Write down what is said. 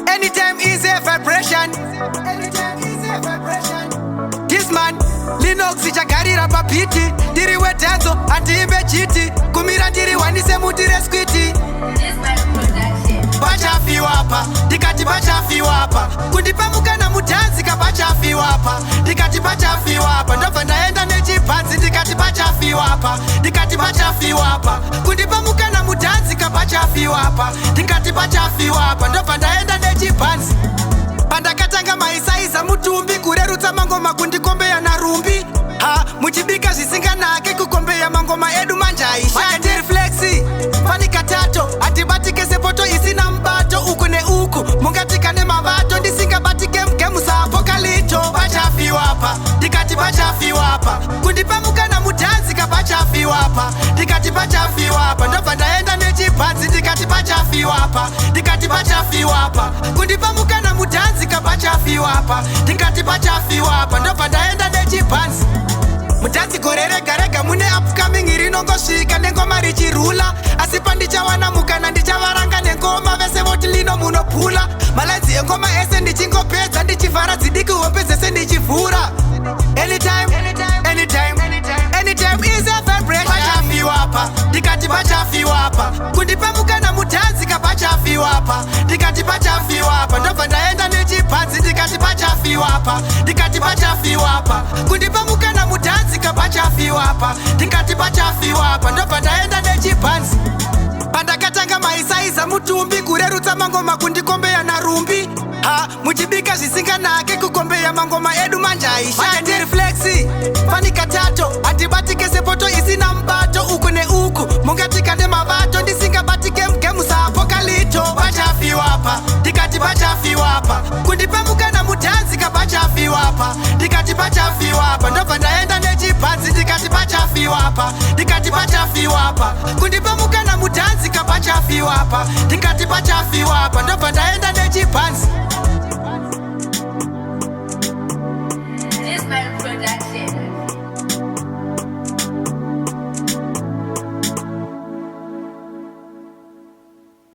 Anytime is a vibration. This man Linux ichagarira papiti ndiri wedhanzo andiimbe chiti kumira ndiri wanise mutire skwiti pachafiwapa ndikati pachafiwapa kundipamukana mudhanzika pachafiwapa ndikati pachafiwapa ndobva ndaenda nechibhanzi ndikati pachafiwapa ndikati pachafiwapa kundipamukana mudhanzika pachafiwapa ndikati pachafiwapa ndobva ndaenda nechibhanzi pandakatanga maisaiza mutumbi kurerutsa mangoma kundikombeya narumbi muchibika zvisinganake kukombeya mangoma edu manjaishandi flexi fanika tato atibatike sepoto isina mubato uku neuku mungatika nemavato ndisingabatike mugemu saapokalito pachafiwapa ndikati pachafiwapa kundipamukana mudhanzika pachafiwapa ndikati pachafiwapa ndobva ndaenda nechibhanzi ndikati pachafiwapa ndikati pachafiwapa kundipamukana mudhanzika pachafiwapa ndikati pachafiwapa ndobva ndaenda nechibhanzi mudhanzi gore rega rega mune upcoming rinongosvika nengoma richirula asi pandichawana mukana ndichavaranga nengoma vese voti lino munopula malaidzi engoma ese ndichingopedza ndichivhara dzidiki hope dzese ndichivhura anytime is a vibration pachafiwapa ndikati pachafiwapa kundipamukana mudhanzika pachafiwapa ndikati pachafiwapa ndobva ndaenda nechibhanzi ndikati pachafiwapa ndikati pachafiwapa kundipamukana mudhanzika pachafiwapa ndikati pachafiwapa ndobva ndaenda nechibhanzi pandakatanga maisaiza mutumbi kurerutsa mangoma kundikombeya narumbi muchibika zvisinganake kukombeya mangoma edu manjaishandi flexi fanika tato andibatike sepoto isina mubato uku neuku mungatika nemavato ndisingabatike mugemu saapokalito pachafiwapa ndikati pachafiwapa kundipamukana mudhanzika pachafiwapa ndikati pachafiwapa ndobva ndaenda nechibhanzi ndikati pachafiwapa ndikati pachafiwapa kundipamukana mudhanzika pachafiwapa ndikati pachafiwapa ndobva ndaenda nechibhanzi